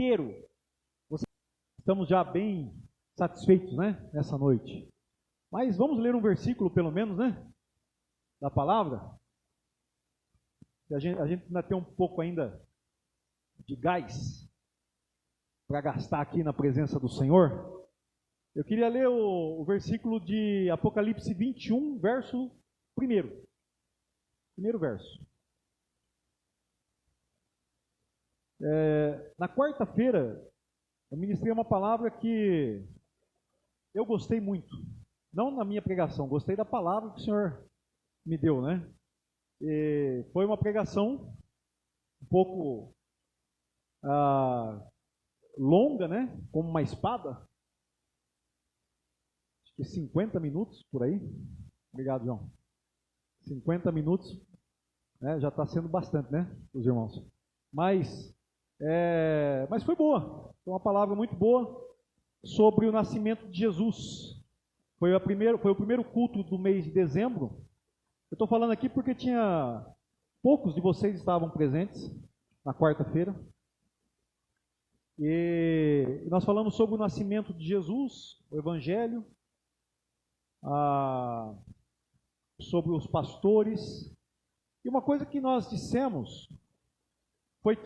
inteiro. Estamos já bem satisfeitos, né, nessa noite. Mas vamos ler um versículo, pelo menos, né, da palavra. A gente ainda tem um pouco ainda de gás para gastar aqui na presença do Senhor. Eu queria ler o versículo de Apocalipse 21, verso 1. Primeiro verso. Na quarta-feira, eu ministrei uma palavra que eu gostei muito. Não na minha pregação, gostei da palavra que o Senhor me deu, né? E foi uma pregação um pouco longa, né? Como uma espada. Acho que 50 minutos por aí. Obrigado, João. 50 minutos, né? Já está sendo bastante, né, os irmãos? Mas foi boa. Foi uma palavra muito boa sobre o nascimento de Jesus. Foi o primeiro culto do mês de dezembro. Eu estou falando aqui porque poucos de vocês estavam presentes na quarta-feira. E nós falamos sobre o nascimento de Jesus, o Evangelho, sobre os pastores. E uma coisa que nós dissemos foi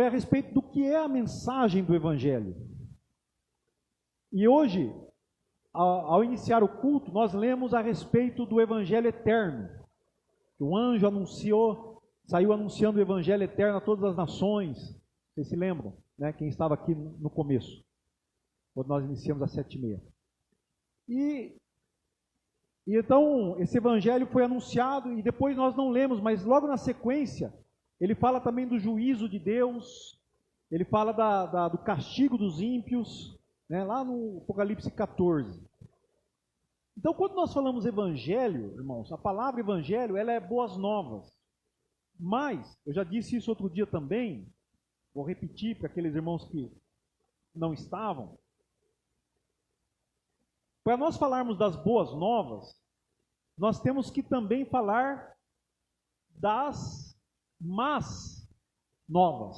a respeito do que é a mensagem do Evangelho. E hoje, ao iniciar o culto, nós lemos a respeito do Evangelho eterno. O anjo saiu anunciando o Evangelho eterno a todas as nações. Vocês se lembram, né? Quem estava aqui no começo, quando nós iniciamos às 7h30. E então, esse Evangelho foi anunciado, e depois nós não lemos, mas logo na sequência, ele fala também do juízo de Deus, ele fala do castigo dos ímpios, né, lá no Apocalipse 14. Então, quando nós falamos Evangelho, irmãos, a palavra Evangelho, ela é boas novas. Mas, eu já disse isso outro dia também, vou repetir para aqueles irmãos que não estavam. Para nós falarmos das boas novas, nós temos que também falar das más novas.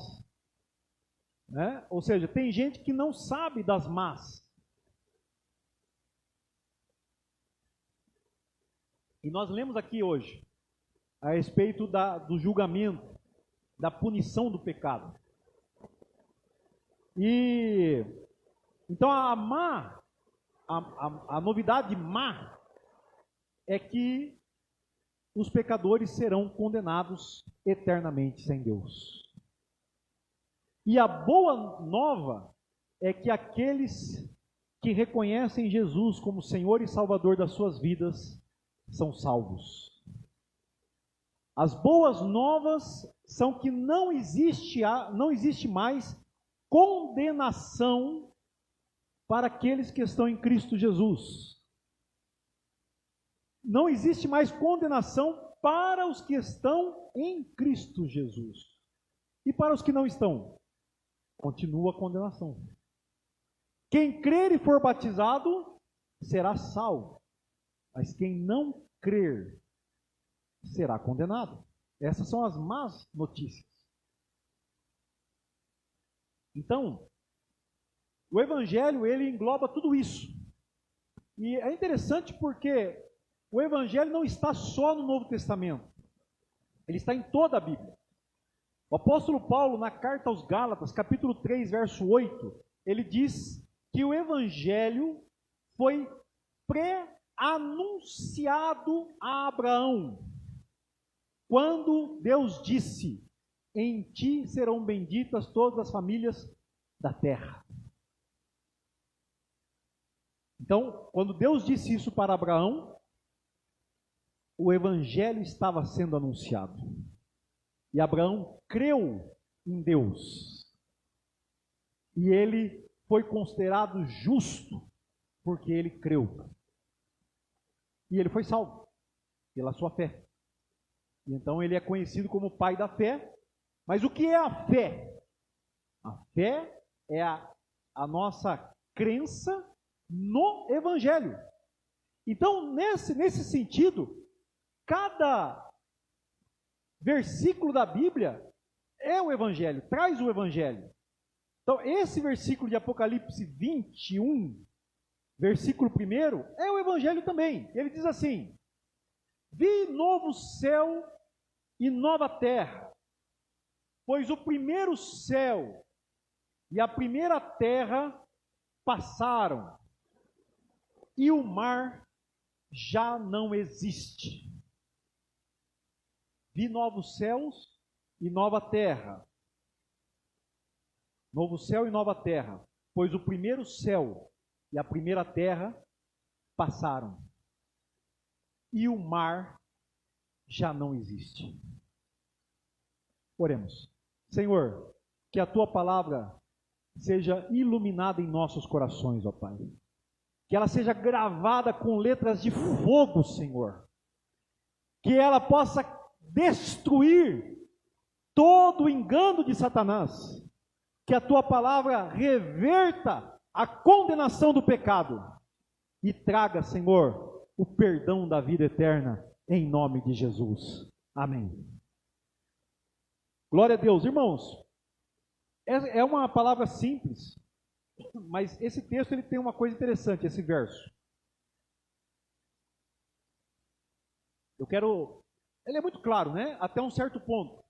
Né? Ou seja, tem gente que não sabe das más. E nós lemos aqui hoje a respeito do julgamento, da punição do pecado. E então a novidade má é que os pecadores serão condenados eternamente sem Deus. E a boa nova é que aqueles que reconhecem Jesus como Senhor e Salvador das suas vidas são salvos. As boas novas são que não existe mais condenação para aqueles que estão em Cristo Jesus. Não existe mais condenação para os que estão em Cristo Jesus. E para os que não estão, continua a condenação. Quem crer e for batizado será salvo, mas quem não crer será condenado. Essas são as más notícias. Então, o Evangelho, ele engloba tudo isso. E é interessante porque o Evangelho não está só no Novo Testamento. Ele está em toda a Bíblia. O apóstolo Paulo, na carta aos Gálatas, capítulo 3, verso 8, ele diz que o Evangelho foi pré-anunciado a Abraão, quando Deus disse: em ti serão benditas todas as famílias da terra. Então, quando Deus disse isso para Abraão, o Evangelho estava sendo anunciado. E Abraão creu em Deus. E ele foi considerado justo, porque ele creu. E ele foi salvo pela sua fé. E então ele é conhecido como pai da fé. Mas o que é a fé? A fé é a nossa crença no Evangelho. Então, nesse sentido, cada versículo da Bíblia é o Evangelho, traz o Evangelho. Então, esse versículo de Apocalipse 21, versículo 1, é o Evangelho também. Ele diz assim: vi novo céu e nova terra, pois o primeiro céu e a primeira terra passaram, e o mar já não existe. Vi novos céus e nova terra. Novo céu e nova terra, pois o primeiro céu e a primeira terra passaram, e o mar já não existe. Oremos. Senhor, que a Tua palavra seja iluminada em nossos corações, ó Pai. Que ela seja gravada com letras de fogo, Senhor. Que ela possa destruir todo o engano de Satanás. Que a Tua palavra reverta a condenação do pecado e traga, Senhor, o perdão da vida eterna, em nome de Jesus. Amém. Glória a Deus. Irmãos, é uma palavra simples, mas esse texto ele tem uma coisa interessante, esse verso. Ele é muito claro, né? Até um certo ponto.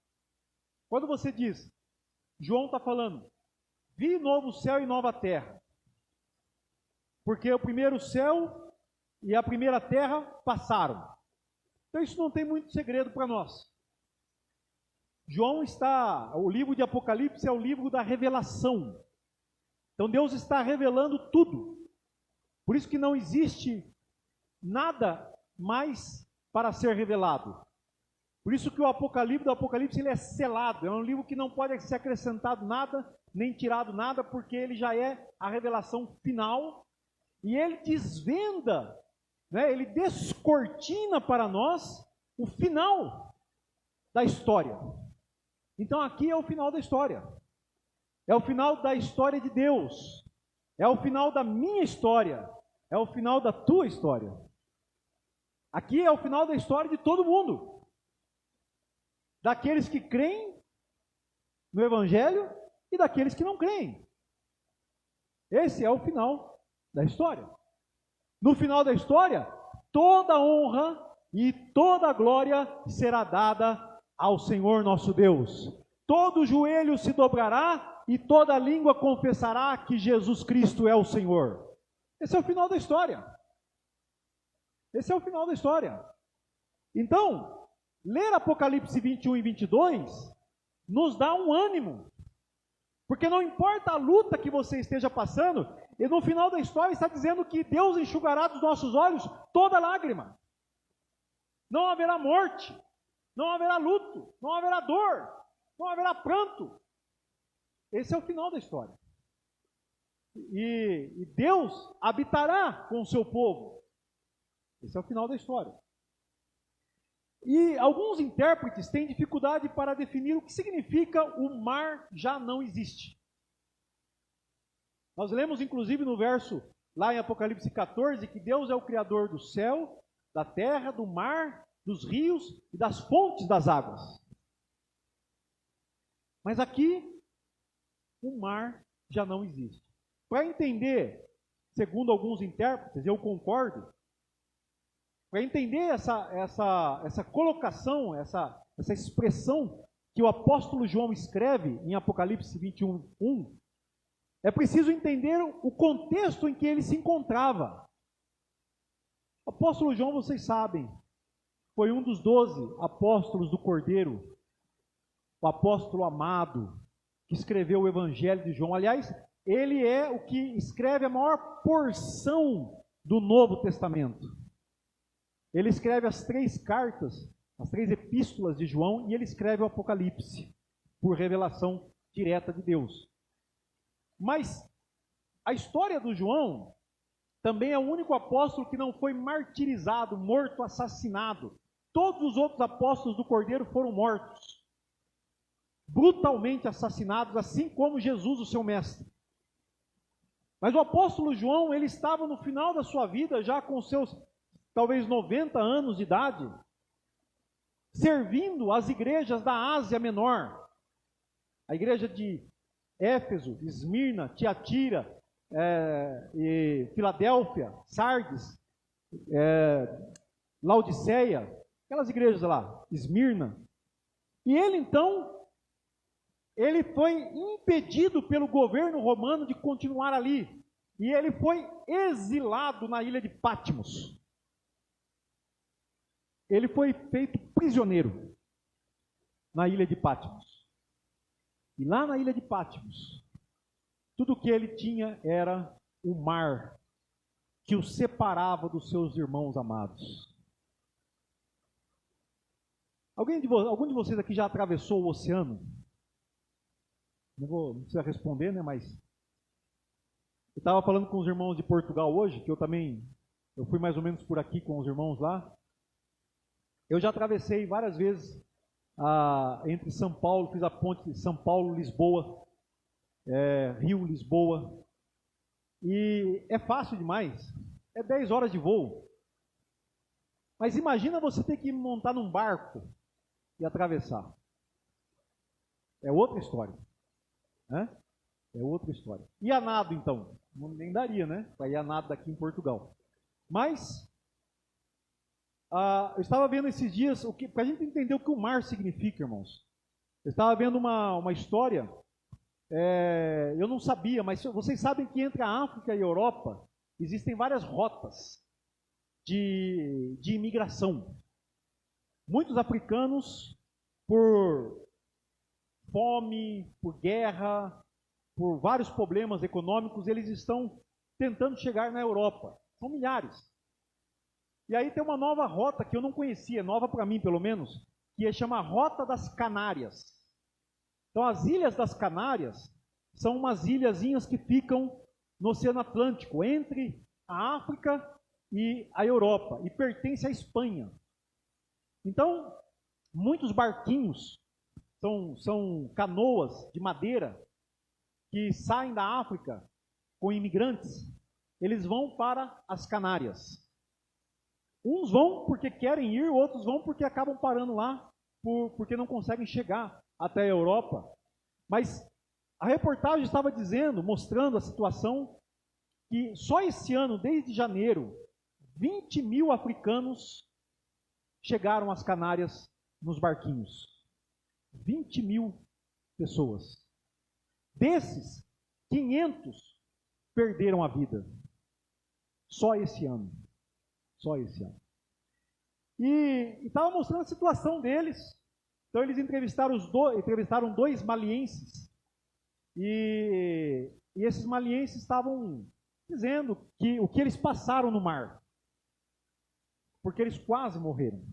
Quando você diz, João está falando, vi novo céu e nova terra, porque o primeiro céu e a primeira terra passaram. Então isso não tem muito segredo para nós. O livro de Apocalipse é o livro da revelação. Então Deus está revelando tudo. Por isso que não existe nada mais para ser revelado. Por isso que o Apocalipse ele é selado. É um livro que não pode ser acrescentado nada, nem tirado nada, porque ele já é a revelação final. E ele desvenda, né, ele descortina para nós o final da história. Então aqui é o final da história. É o final da história de Deus. É o final da minha história. É o final da tua história. Aqui é o final da história de todo mundo. Daqueles que creem no Evangelho e daqueles que não creem. Esse é o final da história. No final da história, toda honra e toda glória será dada ao Senhor nosso Deus. Todo joelho se dobrará e toda língua confessará que Jesus Cristo é o Senhor. Esse é o final da história. Esse é o final da história. Então, ler Apocalipse 21 e 22 nos dá um ânimo. Porque não importa a luta que você esteja passando, e no final da história está dizendo que Deus enxugará dos nossos olhos toda lágrima. Não haverá morte, não haverá luto, não haverá dor, não haverá pranto. Esse é o final da história. E Deus habitará com o seu povo. Esse é o final da história. E alguns intérpretes têm dificuldade para definir o que significa o mar já não existe. Nós lemos inclusive no verso, lá em Apocalipse 14, que Deus é o Criador do céu, da terra, do mar, dos rios e das fontes das águas. Mas aqui, o mar já não existe. Para entender, segundo alguns intérpretes, eu concordo, para entender essa colocação, essa expressão que o apóstolo João escreve em Apocalipse 21, 1, é preciso entender o contexto em que ele se encontrava. O apóstolo João, vocês sabem, foi um dos 12 apóstolos do Cordeiro, o apóstolo amado, que escreveu o Evangelho de João. Aliás, ele é o que escreve a maior porção do Novo Testamento. Ele escreve as 3 cartas, as 3 epístolas de João, e ele escreve o Apocalipse, por revelação direta de Deus. Mas a história do João também é o único apóstolo que não foi martirizado, morto, assassinado. Todos os outros apóstolos do Cordeiro foram mortos, brutalmente assassinados, assim como Jesus, o seu mestre. Mas o apóstolo João, ele estava no final da sua vida, já com seus talvez 90 anos de idade, servindo as igrejas da Ásia Menor. A igreja de Éfeso, Esmirna, Tiatira, e Filadélfia, Sardes, Laodiceia, aquelas igrejas lá, Esmirna. E ele então, ele foi impedido pelo governo romano de continuar ali. E ele foi exilado na ilha de Patmos. Ele foi feito prisioneiro na ilha de Patmos. E lá na ilha de Patmos, tudo o que ele tinha era o mar que o separava dos seus irmãos amados. Algum de vocês aqui já atravessou o oceano? Não precisa responder, né? Mas eu estava falando com os irmãos de Portugal hoje, que eu fui mais ou menos por aqui com os irmãos lá. Eu já atravessei várias vezes entre São Paulo, fiz a ponte de São Paulo-Lisboa, Rio-Lisboa. E é fácil demais, é 10 horas de voo. Mas imagina você ter que montar num barco e atravessar. É outra história. Né? É outra história. E a nado, então? Nem daria, né? Para ir a nado daqui em Portugal. Mas, eu estava vendo esses dias, para a gente entender o que o mar significa, irmãos. Eu estava vendo uma história, eu não sabia, mas vocês sabem que entre a África e a Europa existem várias rotas de imigração. Muitos africanos, por fome, por guerra, por vários problemas econômicos, eles estão tentando chegar na Europa. São milhares. E aí tem uma nova rota que eu não conhecia, nova para mim pelo menos, que chama Rota das Canárias. Então as Ilhas das Canárias são umas ilhazinhas que ficam no Oceano Atlântico, entre a África e a Europa, e pertence à Espanha. Então, muitos barquinhos, são canoas de madeira, que saem da África com imigrantes, eles vão para as Canárias. Uns vão porque querem ir, outros vão porque acabam parando lá, porque não conseguem chegar até a Europa. Mas a reportagem estava dizendo, mostrando a situação, que só esse ano, desde janeiro, 20 mil africanos chegaram às Canárias nos barquinhos. 20 mil pessoas. Desses, 500 perderam a vida. Só esse ano. Só esse ano. E estava mostrando a situação deles. Então eles entrevistaram dois malienses. E esses malienses estavam dizendo que o que eles passaram no mar. Porque eles quase morreram.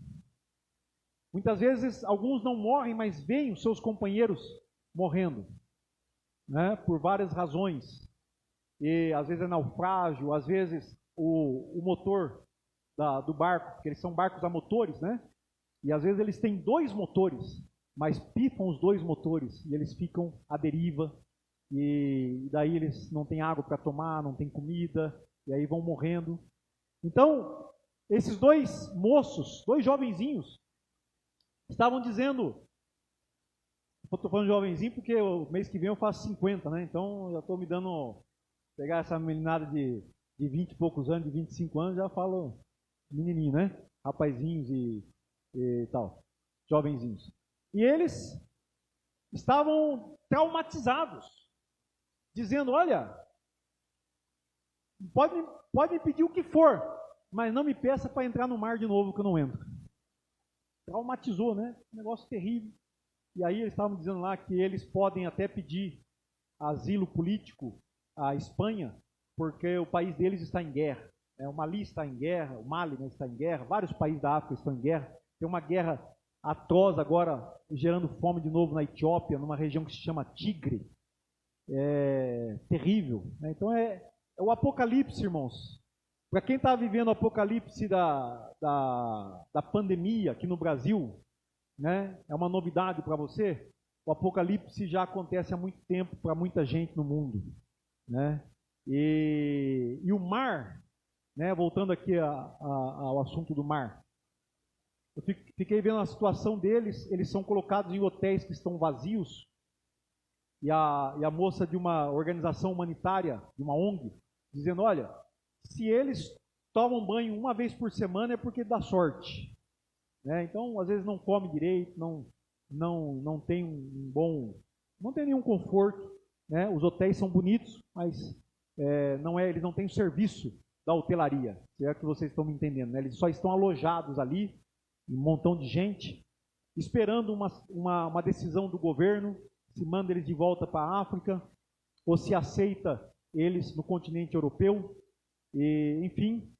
Muitas vezes alguns não morrem, mas veem os seus companheiros morrendo, né, por várias razões. E às vezes é naufrágio, às vezes o motor do barco, porque eles são barcos a motores, né? E às vezes eles têm 2 motores, mas pifam os 2 motores e eles ficam à deriva. E daí eles não têm água para tomar, não têm comida, e aí vão morrendo. Então, esses 2 moços, 2 jovenzinhos, estavam dizendo, eu estou falando jovenzinho porque o mês que vem eu faço 50, né? Então eu estou me dando, pegar essa meninada de 20 e poucos anos, de 25 anos, já falo menininho, né? Rapazinhos e tal, jovenzinhos. E eles estavam traumatizados, dizendo, olha, pode me pedir o que for, mas não me peça para entrar no mar de novo que eu não entro. Traumatizou, né? Um negócio terrível. E aí eles estavam dizendo lá que eles podem até pedir asilo político à Espanha, porque o país deles está em guerra. O Mali está em guerra, o Mali, né, está em guerra, vários países da África estão em guerra. Tem uma guerra atroz agora, gerando fome de novo na Etiópia, numa região que se chama Tigre. É terrível. Né? Então é o apocalipse, irmãos. Para quem está vivendo o apocalipse da pandemia aqui no Brasil, né, é uma novidade para você. O apocalipse já acontece há muito tempo para muita gente no mundo. Né? E o mar, né, voltando aqui ao assunto do mar, eu fiquei vendo a situação deles, eles são colocados em hotéis que estão vazios, e a moça de uma organização humanitária, de uma ONG, dizendo, olha, se eles tomam banho uma vez por semana é porque dá sorte. Né? Então, às vezes não come direito, não tem um bom, não tem nenhum conforto. Né? Os hotéis são bonitos, mas eles não têm o serviço da hotelaria, se é que vocês estão me entendendo. Né? Eles só estão alojados ali, um montão de gente, esperando uma decisão do governo, se manda eles de volta para a África, ou se aceita eles no continente europeu. E, enfim,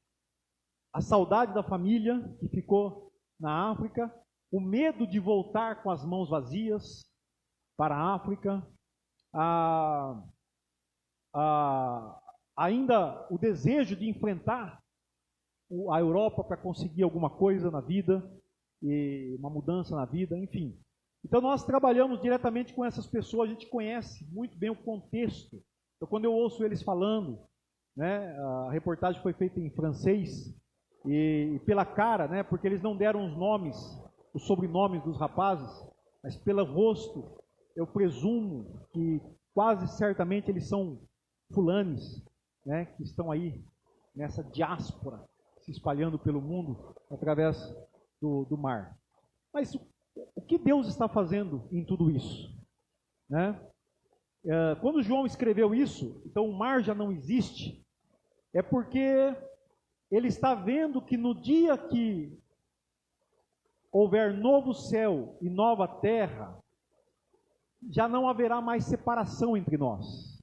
a saudade da família que ficou na África, o medo de voltar com as mãos vazias para a África, ainda o desejo de enfrentar a Europa para conseguir alguma coisa na vida, e uma mudança na vida, enfim. Então nós trabalhamos diretamente com essas pessoas, a gente conhece muito bem o contexto. Então quando eu ouço eles falando, né, a reportagem foi feita em francês, e pela cara, né, porque eles não deram os nomes, os sobrenomes dos rapazes, mas pelo rosto, eu presumo que quase certamente eles são fulanes, né, que estão aí nessa diáspora, se espalhando pelo mundo através do mar. Mas o que Deus está fazendo em tudo isso? Né? Quando João escreveu isso, então o mar já não existe, é porque ele está vendo que no dia que houver novo céu e nova terra, já não haverá mais separação entre nós.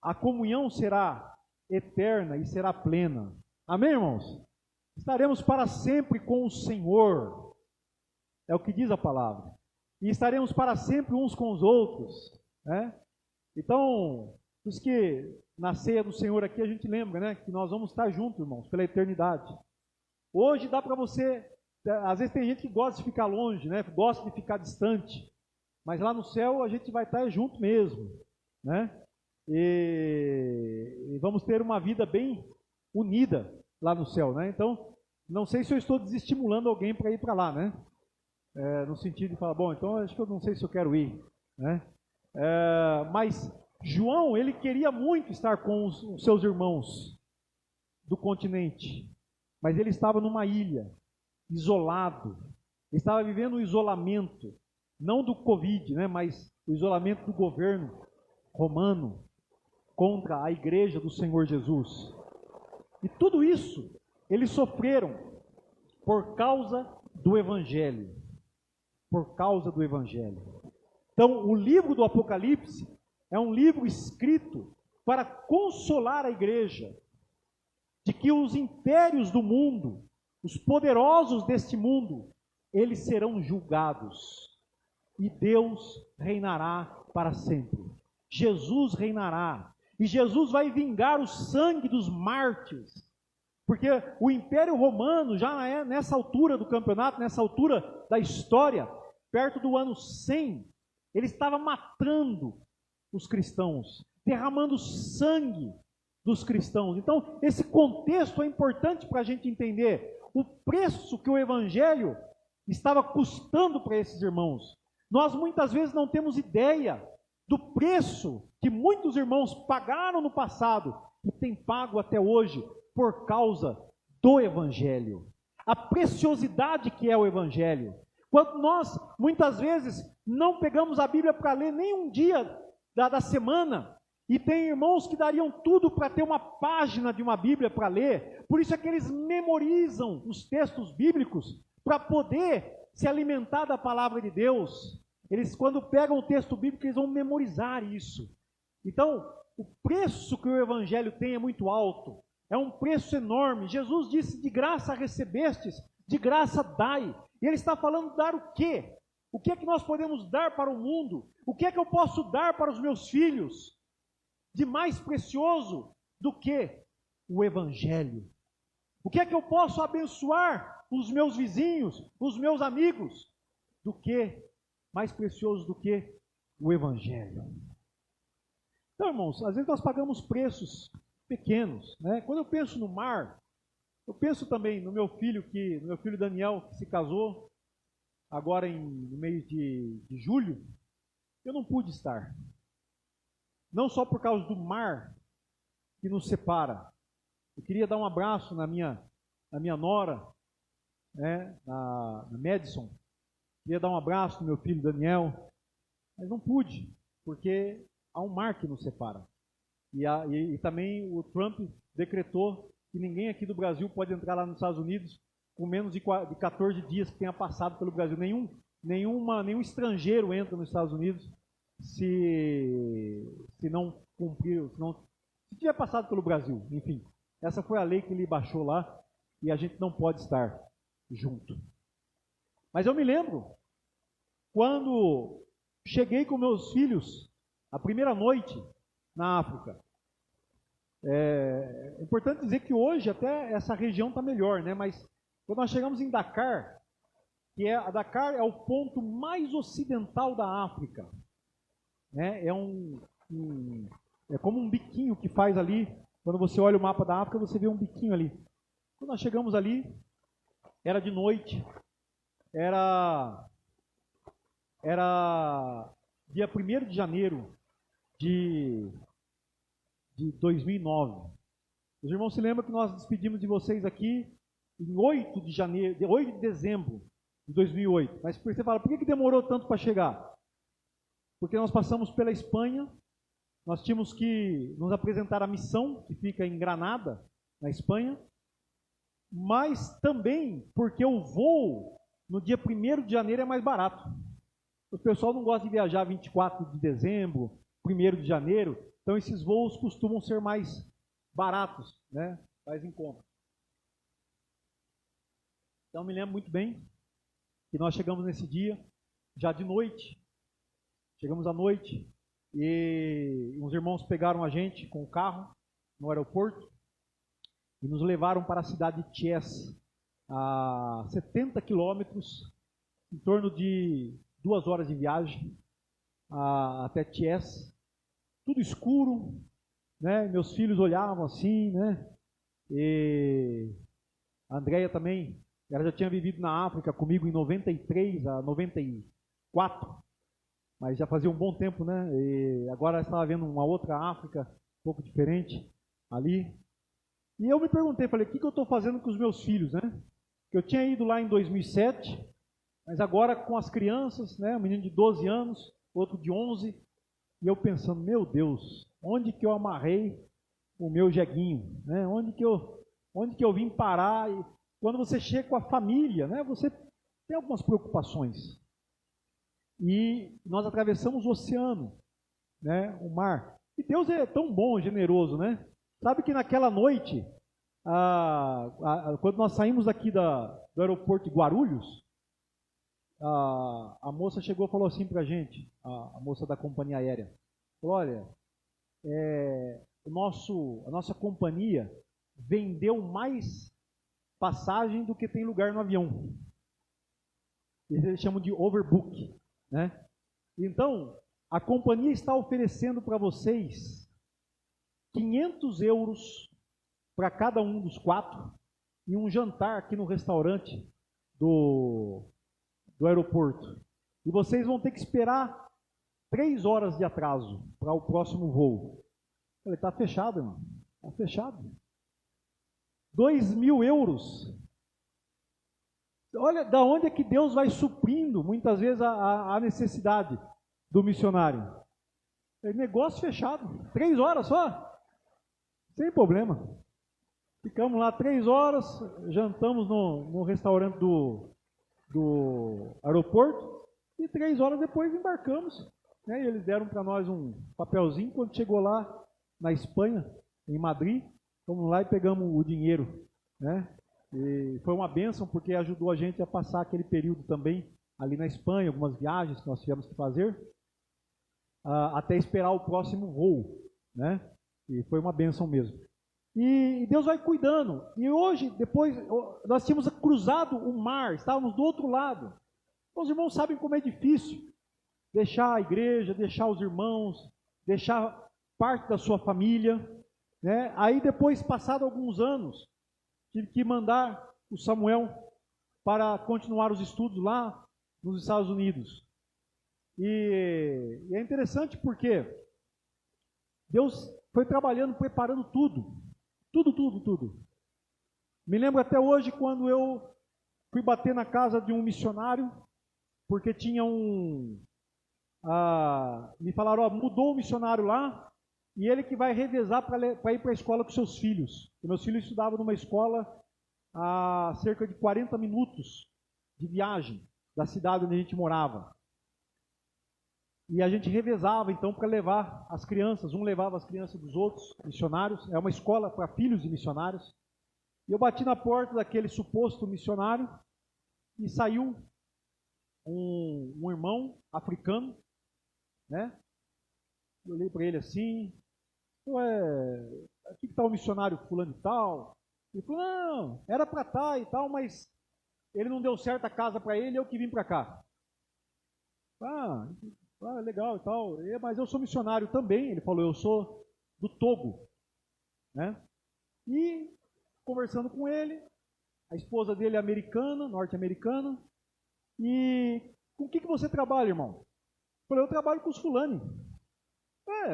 A comunhão será eterna e será plena. Amém, irmãos? Estaremos para sempre com o Senhor. É o que diz a palavra. E estaremos para sempre uns com os outros. Né? Então, os que na ceia do Senhor aqui a gente lembra, né, que nós vamos estar juntos, irmãos, pela eternidade. Hoje dá para você, às vezes tem gente que gosta de ficar longe, né, gosta de ficar distante. Mas lá no céu a gente vai estar junto mesmo. Né? E vamos ter uma vida bem unida lá no céu, né? Então, não sei se eu estou desestimulando alguém para ir para lá, né? No sentido de falar, bom, então acho que eu não sei se eu quero ir, né? Mas João, ele queria muito estar com os seus irmãos do continente, mas ele estava numa ilha, isolado, ele estava vivendo o isolamento, não do Covid, né? Mas o isolamento do governo romano contra a igreja do Senhor Jesus. E tudo isso eles sofreram por causa do Evangelho. Por causa do Evangelho. Então, o livro do Apocalipse é um livro escrito para consolar a igreja de que os impérios do mundo, os poderosos deste mundo, eles serão julgados. E Deus reinará para sempre. Jesus reinará. E Jesus vai vingar o sangue dos mártires. Porque o Império Romano, já nessa altura do campeonato, nessa altura da história, perto do ano 100, ele estava matando os cristãos, derramando sangue dos cristãos. Então, esse contexto é importante para a gente entender o preço que o Evangelho estava custando para esses irmãos. Nós muitas vezes não temos ideia do preço que muitos irmãos pagaram no passado e têm pago até hoje por causa do Evangelho. A preciosidade que é o Evangelho. Quando nós, muitas vezes, não pegamos a Bíblia para ler nem um dia da semana, e tem irmãos que dariam tudo para ter uma página de uma Bíblia para ler, por isso é que eles memorizam os textos bíblicos para poder se alimentar da palavra de Deus. Eles, quando pegam o texto bíblico, eles vão memorizar isso. Então, o preço que o Evangelho tem é muito alto. É um preço enorme. Jesus disse, de graça recebestes, de graça dai. E ele está falando dar o quê? O que é que nós podemos dar para o mundo? O que é que eu posso dar para os meus filhos? De mais precioso do que o Evangelho. O que é que eu posso abençoar os meus vizinhos, os meus amigos? Do que, mais precioso do que o Evangelho. Então, irmãos, às vezes nós pagamos preços pequenos, né? Quando eu penso no mar, eu penso também no meu filho Daniel, que se casou agora no mês de julho, eu não pude estar. Não só por causa do mar que nos separa. Eu queria dar um abraço na minha nora, né, na Madison. Queria dar um abraço no meu filho Daniel, mas não pude, porque há um mar que nos separa. E também o Trump decretou que ninguém aqui do Brasil pode entrar lá nos Estados Unidos com menos de 14 dias que tenha passado pelo Brasil. Nenhum estrangeiro entra nos Estados Unidos se não cumprir, se tiver passado pelo Brasil. Enfim, essa foi a lei que ele baixou lá e a gente não pode estar junto. Mas eu me lembro quando cheguei com meus filhos a primeira noite na África. É importante dizer que hoje até essa região está melhor, né? Mas quando nós chegamos em Dakar, Dakar é o ponto mais ocidental da África, né? É como um biquinho que faz ali. Quando você olha o mapa da África, você vê um biquinho ali. Quando nós chegamos ali, era de noite, era dia 1º de janeiro de 2009. Os irmãos se lembram que nós despedimos de vocês aqui em 8 de dezembro de 2008. Mas você fala, por que demorou tanto para chegar? Porque nós passamos pela Espanha, nós tínhamos que nos apresentar à missão, que fica em Granada, na Espanha, mas também porque o voo no dia 1º de janeiro é mais barato. O pessoal não gosta de viajar 24 de dezembro, 1º de janeiro, então esses voos costumam ser mais baratos, né? Mais em conta. Então me lembro muito bem que nós chegamos nesse dia, já de noite, chegamos à noite, e uns irmãos pegaram a gente com o carro no aeroporto e nos levaram para a cidade de Thiès, a 70 quilômetros, em torno de 2 horas de viagem até Thiès, tudo escuro, né? Meus filhos olhavam assim, né? E a Andréia também, ela já tinha vivido na África comigo em 93 a 94, mas já fazia um bom tempo, né? E agora ela estava vendo uma outra África, um pouco diferente ali. E eu me perguntei, falei, o que eu estou fazendo com os meus filhos, né? Eu tinha ido lá em 2007, mas agora com as crianças, né? Um menino de 12 anos, outro de 11, e eu pensando, meu Deus, onde que eu amarrei o meu jeguinho, né? Onde que eu vim parar? E quando você chega com a família, né? Você tem algumas preocupações. E nós atravessamos o oceano, né? O mar. E Deus é tão bom, generoso, né? Sabe que naquela noite, quando nós saímos aqui do aeroporto de Guarulhos, a moça chegou e falou assim para a gente, a moça da companhia aérea, falou, olha, a nossa companhia vendeu mais passagem do que tem lugar no avião. Eles chamam de overbook, né? Então, a companhia está oferecendo para vocês 500 euros para cada um dos 4 e um jantar aqui no restaurante do aeroporto. E vocês vão ter que esperar 3 horas de atraso para o próximo voo. Eu falei, está fechado, irmão. Está fechado. 2.000 euros. Olha, da onde é que Deus vai suprindo, muitas vezes, a necessidade do missionário. Negócio fechado. 3 horas só. Sem problema. Ficamos lá 3 horas, jantamos no restaurante do aeroporto e 3 horas depois embarcamos. Né? E eles deram para nós um papelzinho. Quando chegou lá na Espanha, em Madrid, fomos lá e pegamos o dinheiro. Né? E foi uma bênção porque ajudou a gente a passar aquele período também ali na Espanha, algumas viagens que nós tivemos que fazer, até esperar o próximo voo. Né? E foi uma bênção mesmo. E Deus vai cuidando. E hoje, depois, nós tínhamos cruzado o mar, estávamos do outro lado. Os irmãos sabem como é difícil deixar a igreja, deixar os irmãos, deixar parte da sua família. Né? Aí depois, passado alguns anos, tive que mandar o Samuel para continuar os estudos lá nos Estados Unidos. E é interessante porque Deus foi trabalhando, preparando tudo. Tudo. Me lembro até hoje quando eu fui bater na casa de um missionário, porque tinha me falaram, ó, mudou o missionário lá, e ele que vai revezar para ir para a escola com seus filhos. E meus filhos estudavam numa escola a cerca de 40 minutos de viagem da cidade onde a gente morava. E a gente revezava, então, para levar as crianças. Um levava as crianças dos outros missionários. É uma escola para filhos de missionários. E eu bati na porta daquele suposto missionário e saiu um irmão africano, né? Eu olhei para ele assim, aqui está o missionário fulano e tal. Ele falou, não, era para estar e tal, mas ele não deu certo a casa para ele, eu que vim para cá. Legal e tal, mas eu sou missionário também. Ele falou, eu sou do Togo, né? E conversando com ele, a esposa dele é americana, norte-americana, e com o que você trabalha, irmão? Eu falei, eu trabalho com os fulani.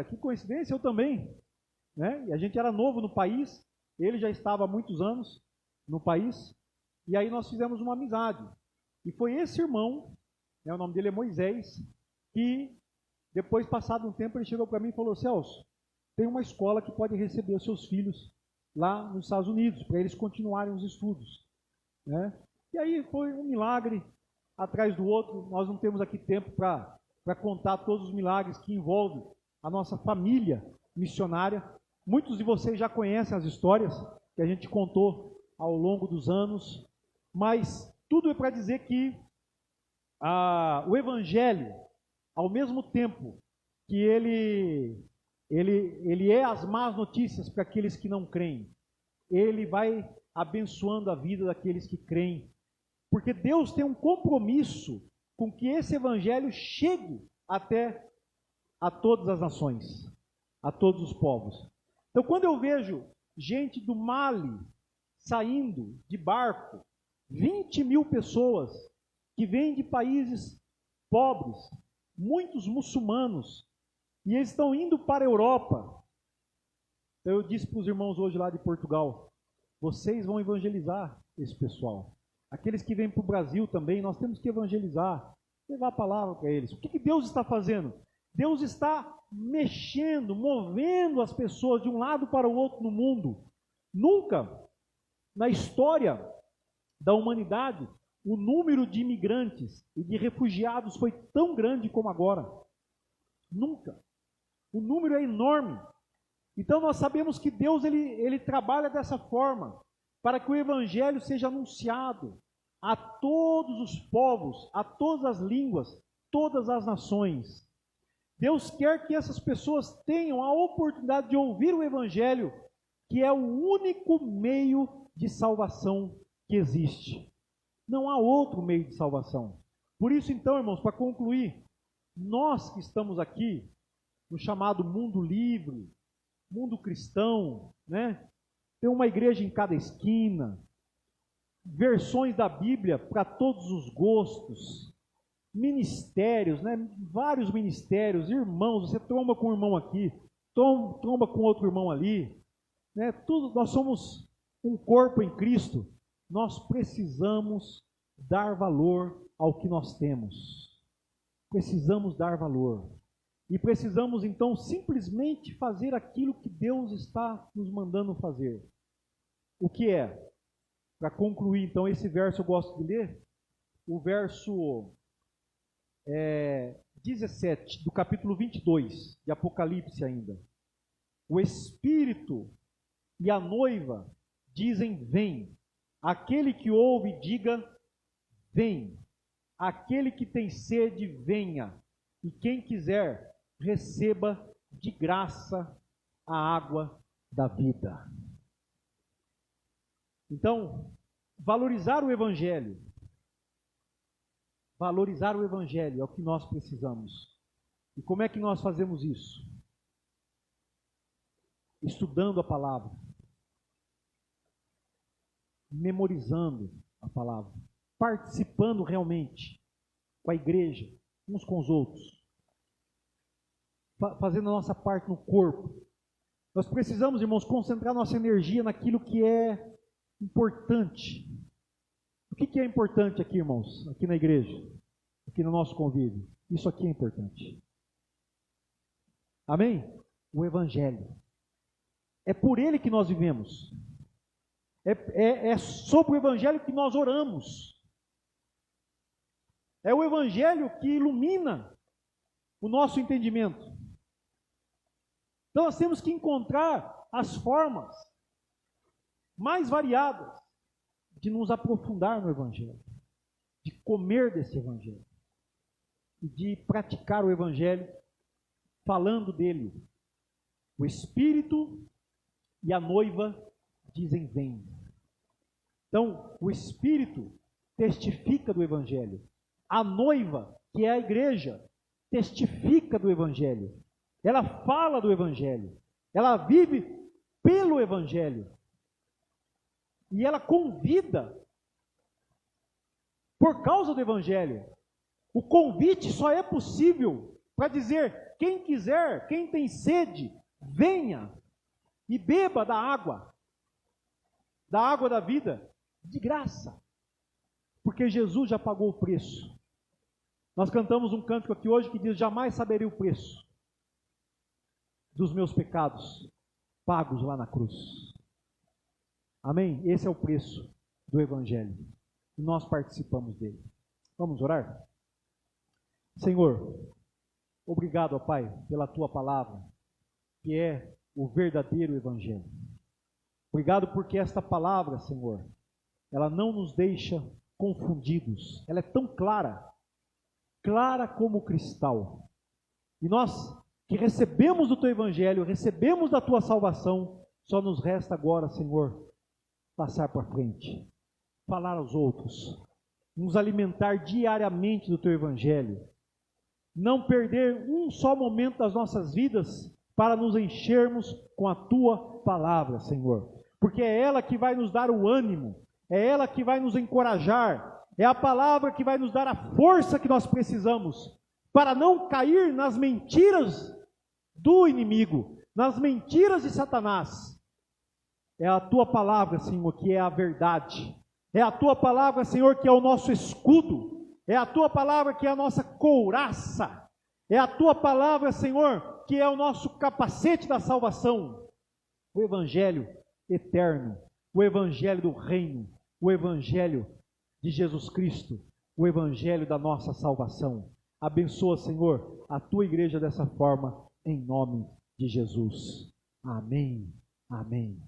Que coincidência, eu também, né? E a gente era novo no país, ele já estava há muitos anos no país, e aí nós fizemos uma amizade. E foi esse irmão, né, o nome dele é Moisés, que depois, passado um tempo, ele chegou para mim e falou, Celso, tem uma escola que pode receber os seus filhos lá nos Estados Unidos, para eles continuarem os estudos, né? E aí foi um milagre atrás do outro. Nós não temos aqui tempo para contar todos os milagres que envolvem a nossa família missionária. Muitos de vocês já conhecem as histórias que a gente contou ao longo dos anos, mas tudo é para dizer que o Evangelho, ao mesmo tempo que ele é as más notícias para aqueles que não creem, ele vai abençoando a vida daqueles que creem, porque Deus tem um compromisso com que esse Evangelho chegue até a todas as nações, a todos os povos. Então, quando eu vejo gente do Mali saindo de barco, 20 mil pessoas que vêm de países pobres, muitos muçulmanos, e eles estão indo para a Europa. Eu disse para os irmãos hoje lá de Portugal, vocês vão evangelizar esse pessoal. Aqueles que vêm para o Brasil também, nós temos que evangelizar, levar a palavra para eles. O que Deus está fazendo? Deus está mexendo, movendo as pessoas de um lado para o outro no mundo. Nunca na história da humanidade o número de imigrantes e de refugiados foi tão grande como agora. Nunca. O número é enorme. Então nós sabemos que Deus ele trabalha dessa forma, para que o Evangelho seja anunciado a todos os povos, a todas as línguas, todas as nações. Deus quer que essas pessoas tenham a oportunidade de ouvir o Evangelho, que é o único meio de salvação que existe. Não há outro meio de salvação. Por isso, então, irmãos, para concluir, nós que estamos aqui, no chamado mundo livre, mundo cristão, né? Tem uma igreja em cada esquina, versões da Bíblia para todos os gostos, ministérios, né? Vários ministérios, irmãos, você tromba com um irmão aqui, tromba com outro irmão ali, né? Tudo, nós somos um corpo em Cristo, nós precisamos dar valor ao que nós temos, precisamos dar valor, e precisamos então simplesmente fazer aquilo que Deus está nos mandando fazer. O que é? Para concluir então esse verso eu gosto de ler, o verso 17 do capítulo 22 de Apocalipse ainda. O Espírito e a noiva dizem vem, aquele que ouve diga vem, aquele que tem sede venha, e quem quiser receba de graça a água da vida. Então, valorizar o Evangelho é o que nós precisamos. E como é que nós fazemos isso? Estudando a palavra, memorizando a palavra, participando realmente com a igreja, uns com os outros, fazendo a nossa parte no corpo. Nós precisamos, irmãos, concentrar nossa energia naquilo que é importante. O que é importante aqui, irmãos? Aqui na igreja, aqui no nosso convívio. Isso aqui é importante. Amém? O Evangelho. É por ele que nós vivemos. É sobre o Evangelho que nós oramos. É o Evangelho que ilumina o nosso entendimento. Então nós temos que encontrar as formas mais variadas de nos aprofundar no Evangelho, de comer desse Evangelho e de praticar o Evangelho falando dele. O Espírito e a noiva dizem vem. Então, o Espírito testifica do Evangelho. A noiva, que é a igreja, testifica do Evangelho. Ela fala do Evangelho. Ela vive pelo Evangelho. E ela convida por causa do Evangelho. O convite só é possível para dizer: quem quiser, quem tem sede, venha e beba da água da vida, de graça. Porque Jesus já pagou o preço. Nós cantamos um cântico aqui hoje que diz: jamais saberei o preço dos meus pecados pagos lá na cruz. Amém? Esse é o preço do Evangelho. E nós participamos dele. Vamos orar? Senhor, obrigado, ó Pai, pela Tua palavra, que é o verdadeiro Evangelho. Obrigado porque esta palavra, Senhor, ela não nos deixa confundidos. Ela é tão clara, clara como o cristal. E nós que recebemos do Teu Evangelho, recebemos da Tua salvação, só nos resta agora, Senhor, passar para frente, falar aos outros, nos alimentar diariamente do Teu Evangelho, não perder um só momento das nossas vidas para nos enchermos com a Tua palavra, Senhor, porque é ela que vai nos dar o ânimo, é ela que vai nos encorajar, é a palavra que vai nos dar a força que nós precisamos para não cair nas mentiras do inimigo, nas mentiras de Satanás. É a Tua palavra, Senhor, que é a verdade. É a Tua palavra, Senhor, que é o nosso escudo. É a Tua palavra que é a nossa couraça. É a Tua palavra, Senhor, que é o nosso capacete da salvação. O Evangelho eterno, o Evangelho do reino, o Evangelho de Jesus Cristo, o Evangelho da nossa salvação. Abençoa, Senhor, a Tua igreja dessa forma, em nome de Jesus. Amém. Amém.